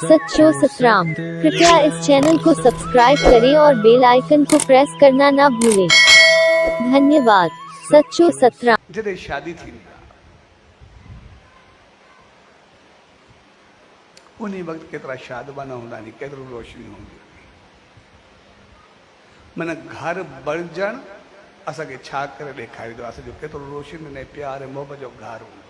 सच्चो सतराम। कृपया इस चैनल को सब्सक्राइब करें और बेल आइकन को प्रेस करना ना भूलें। धन्यवाद। सच्चो सतराम। जॾहिं शादी थींदी आहे उन वक़्तु केतिरा शादबाना हूंदा नी, केतिरो रोशनी हूंदी। माना घर बणजण असांखे छा करे ॾेखारींदो आहे, असांजो केतिरो रोशनी ऐं प्यार ऐं मोहबत जो घर हूंदो आहे।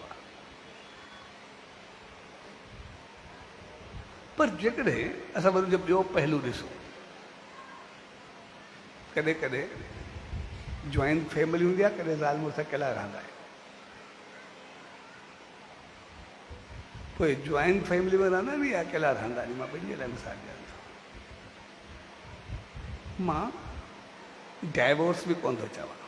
पर जेकॾहिं असां वरी जो ॿियो पहलू ॾिसूं, कॾहिं कॾहिं जॉइंट फैमिली हूंदी आहे, कॾहिं ज़ाल मुड़ुस अकेला रहंदा आहिनि। पोइ जॉइंट फैमिली में रहंदा नी या अकेला रहंदा नी, मां ॿिन्ही लाइ मिसाल ॾियां थो। मां डाइवोर्स बि कोन थो चवां,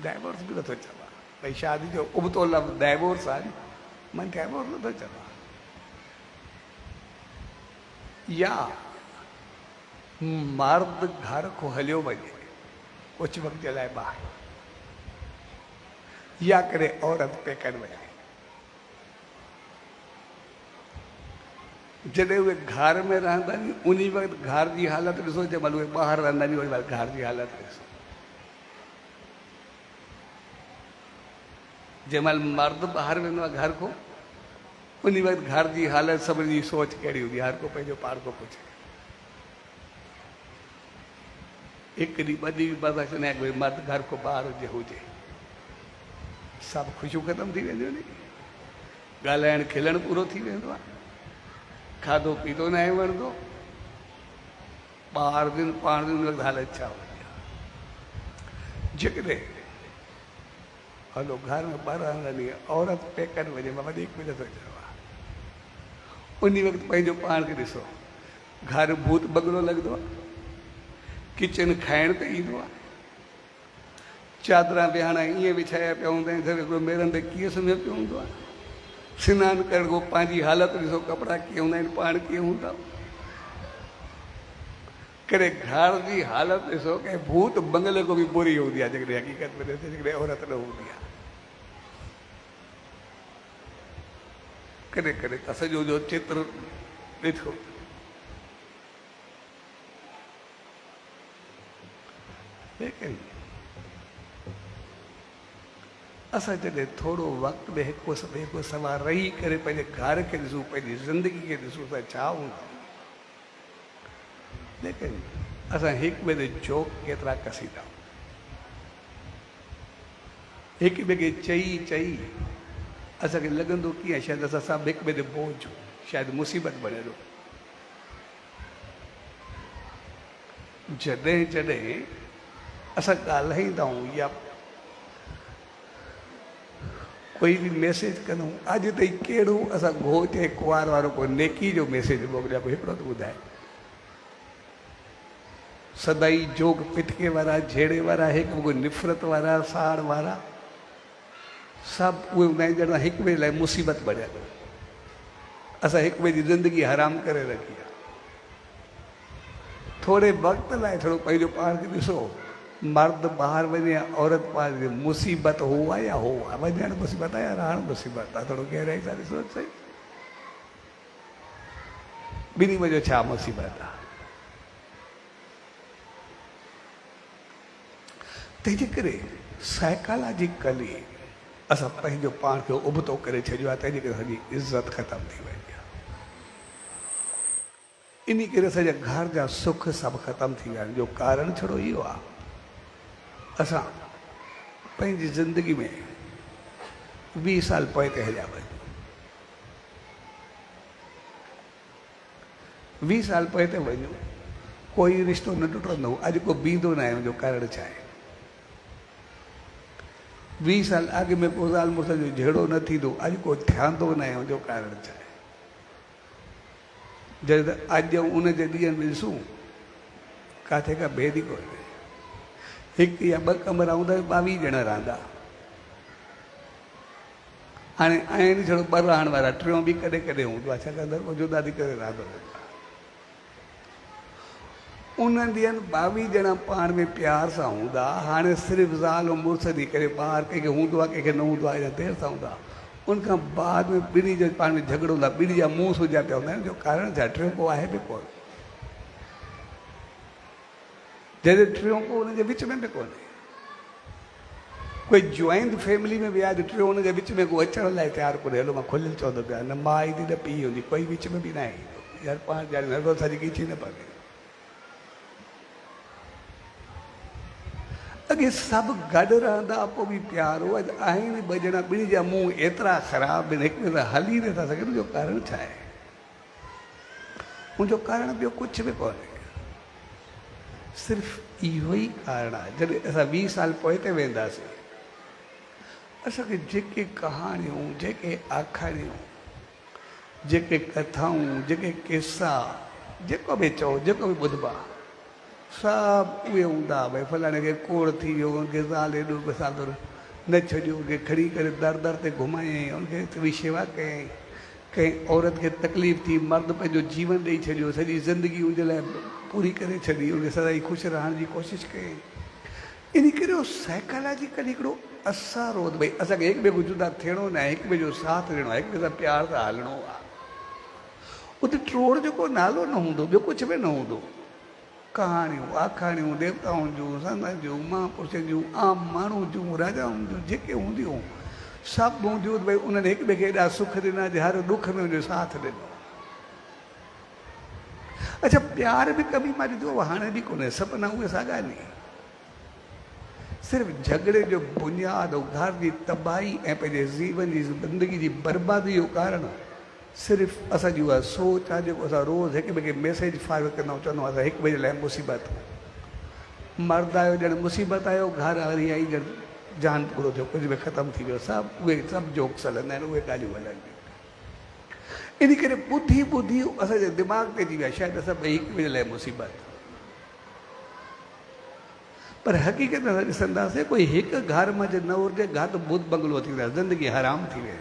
डाइवोर्स बि नथो चवां, भई शादी जो उबतो लफ़्ज़ डाइवोर्स आहे, मां डाइवोर्स नथो चवां। या मर्द घर को हलियो वञे कुछ वक़्त जे लाइ ॿाहिरि, या करे औरत पेकनि वञे। जॾहिं उहे घर में रहंदा नी उन वक़्तु घर जी हालत ॾिसो, जंहिं महिल उहे ॿाहिरि रहंदा नी उन महिल घर जी हालत ॾिसो। जंहिं महिल मर्द ॿाहिरि वेंदो आहे घर को, उन वक़्तु घर जी हालत सभिनी जी सोच कहिड़ी हूंदी आहे, हर को पंहिंजो पाण को पुछे। हिकु ॾींहुं ॿ ॾींहं बर्दाश्त न आहे, कोई मर्द घर को ॿार हुजे, सभु ख़ुशियूं ख़तमु थी वेंदियूं नी, ॻाल्हाइणु खिलणु पूरो थी वेंदो आहे, खाधो पीतो न आहे वणंदो, ॿार दिन पाण दिन हालत छा हूंदी आहे। जेकॾहिं हलो घर में ॿार रहंदा, औरत पेकनि वञे, मां वधीक कुझु नथो चवां। उन वक़्तु पंहिंजो पाण खे ॾिसो, घर भूत बंगलो लॻंदो आहे, किचन खाइण ते ईंदो आहे, चादरां विहाणा ईअं विछाया पिया हूंदा आहिनि, हिकिड़ो मेरनि ते कीअं सुम्हियो पियो हूंदो आहे, सनानु करण खां पंहिंजी हालत ॾिसो, कपिड़ा कीअं हूंदा आहिनि, पाण कीअं हूंदा। कॾहिं घर जी हालत ॾिसो, कंहिं भूत बंगले को बि बुरी हूंदी आहे, जेकॾहिं हक़ीक़त में ॾिसे, जेकॾहिं औरत न हूंदी आहे। कॾहिं कॾहिं त सॼो जो चित्र ॾिठो, लेकिन असां जॾहिं थोरो वक़्तु में हिकु सवा रही करे पंहिंजे घर खे ॾिसूं, पंहिंजी ज़िंदगी खे ॾिसूं त छा हूंदो। लेकिन असां हिकु ॿिए ते जोक केतिरा कसींदा, हिकु ॿिए खे चई चई असांखे लॻंदो कीअं शायदि असां सभु हिकु ॿिए ते बोझ, शायदि मुसीबत बणे थो। जॾहिं जॾहिं असां ॻाल्हाईंदा आहियूं या कोई बि मैसेज कंदा आहियूं, अॼु ताईं कहिड़ो असां घोच ऐं कुंवार वारो को नेकी जो मैसेज मोकिलिया, पोइ हिकिड़ो त ॿुधाए। सदाई जोग पिटके वारा, झेड़े वारा, हिकु ॿिए निफ़रत वारा, साड़ वारा, सभु उहे हूंदा आहिनि ॼणा हिकु ॿिए लाइ मुसीबत बणियल। असां हिकु ॿिए जी ज़िंदगी हराम करे रखी आहे। थोरे वक़्त लाइ थोरो पंहिंजो पाण खे ॾिसो, मर्द ॿाहिरि वञे, औरत पाण मुसीबत हो आहे या हो आहे, वञणु मुसीबत आहे या रहणु मुसीबत आहे, थोरो गहराई सां ॾिसो सही, ॿिन्ही वजह छा मुसीबत आहे। तंहिंजे करे साइकोलॉजिकली असां पंहिंजो पाण खे उबतो करे छॾियो आहे, तंहिंजे करे असांजी इज़त ख़तमु थी वई आहे। इन करे असांजा घर जा सुख सभु ख़तमु थी विया आहिनि। जो कारण छड़ो इहो आहे, असां पंहिंजी ज़िंदगी में 20 साल पोइ ते हलिया वञूं, 20 साल पोइ ते वञूं, कोई रिश्तो न टुटंदो, अॼु को बीहंदो न आहे। जो कारण छा आहे, 20 साल अॻु में को ज़ाल मुड़ुस जो झेड़ो न थींदो, अॼु को थियंदो न आहे। जो कारण छा आहे, जॾहिं अॼु उन जे ॾींहंनि में ॾिसूं, किथे का भेद ई कोन्हे। हिकु या ॿ कमरा हूंदा, 22 ॼणा रहंदा, हाणे आहिनि छड़ो 2 रहण वारा, 3 बि कॾहिं कॾहिं हूंदो आहे, छाकाणि त जुदा थी करे रहंदो। उन्हनि ॾींहंनि 22 ॼणा पाण में प्यार सां हूंदा, हाणे सिर्फ़ु ज़ाल ऐं मुड़ुस थी करे ॿार कंहिंखे हूंदो आहे, कंहिंखे न हूंदो आहे, या देरि सां हूंदा। उनखां बाद में ॿिन्ही जो पाण में झगड़ो हूंदो आहे, ॿिन्ही जा मुंहुं सुजा पिया हूंदा आहिनि, जो कारण छा टियों को आहे बि कोन, जॾहिं टियों को हुनजे विच में बि कोन्हे। कोई जॉइंट फैमिली में विया त टियों हुनजे विच में को अचण लाइ तयारु कोन्हे, हलो मां खुलियल चवंदो पिया, न मां ईंदी न पीउ हूंदी, कोई विच में बि न आहे यार, पाण ॼाणे नर्वस सां जेकी थी न पवे। अॻे सभु गॾु रहंदा पोइ बि प्यार हो, अॼु आहिनि ॿ ॼणा, ॿिन्ही जा मुंहुं एतिरा ख़राबु आहिनि, हिक ॿिए सां हली नथा सघनि, जो कारण छा आहे? हुनजो कारण ॿियो कुझु बि कोन्हे, सिर्फ़ु इहो ई कारण आहे। जॾहिं असां 20 साल पोइ ते वेंदासीं, असांखे जेके कहाणियूं, जेके आखाणियूं, जेके कथाऊं, जेके किसा, जेको बि चओ, जेको बि ॿुधबा, सभु उहे हूंदा। भई फलाणे खे कोड़ थी वियो, हुनखे ज़ाल एॾो सादो न छॾियो, हुनखे खणी करे दर दर ते घुमायईं, हुनखे थोरी शेवा कयईं, कंहिं औरत खे तकलीफ़ थी, मर्द पंहिंजो जीवन ॾेई छॾियो, सॼी ज़िंदगी हुनजे लाइ पूरी करे छॾी, हुनखे सदाईं ख़ुशि रहण जी कोशिशि कयईं। इन करे उहो साइकोलॉजिकल हिकिड़ो असर हो, भई असांखे हिक ॿिए खां जुदा थियणो न आहे, हिक ॿिए जो साथ ॾियणो आहे, हिक ॿिए सां प्यार सां हलणो आहे। उते ट्रोड़ जो को नालो न हूंदो, ॿियो कुझु बि न हूंदो। कहाणियूं, आखाणियूं, देवताउनि जूं, संतनि जूं, महापुरुषनि जूं, आम माण्हू जूं, राजाउनि जूं, जेके हूंदियूं सभु हूंदियूं। भई उन्हनि हिक ॿिए खे एॾा सुख ॾिना, जे हर दुख में हुनजो साथ ॾिनो। अच्छा, प्यार बि कभी मां ॾिठो हाणे बि कोन्हे, सपना उहे साॻा आहिनि। सिर्फ़ु झगड़े जो बुनियाद ऐं घर जी तबाही ऐं पंहिंजे जीवन जी ज़िंदगी जी बर्बादी जो कारण सिर्फ़ु असांजी उहा सोच आहे, जेको असां रोज़ु हिक ॿिए खे मैसेज फॉरवर्ड कंदा आहियूं, चवंदा आहियूं हिक ॿिए जे लाइ मुसीबत। मर्द आयो ॼण मुसीबत आयो, घर वारी आई ॼण जान पूरो थियो, कुझु बि ख़तमु थी वियो, सभु उहे सभु जोक्स हलंदा आहिनि, उहे ॻाल्हियूं हलंदियूं। इन करे ॿुधी ॿुधी असांजे दिमाग़ ते अची विया शायदि असां ॿई हिक ॿिए जे लाइ मुसीबत। पर हक़ीक़त में ॾिसंदासीं, कोई हिकु घर में जे न हुजे, घर त भूत बंगलो थी वियो, ज़िंदगी हराम थी वई।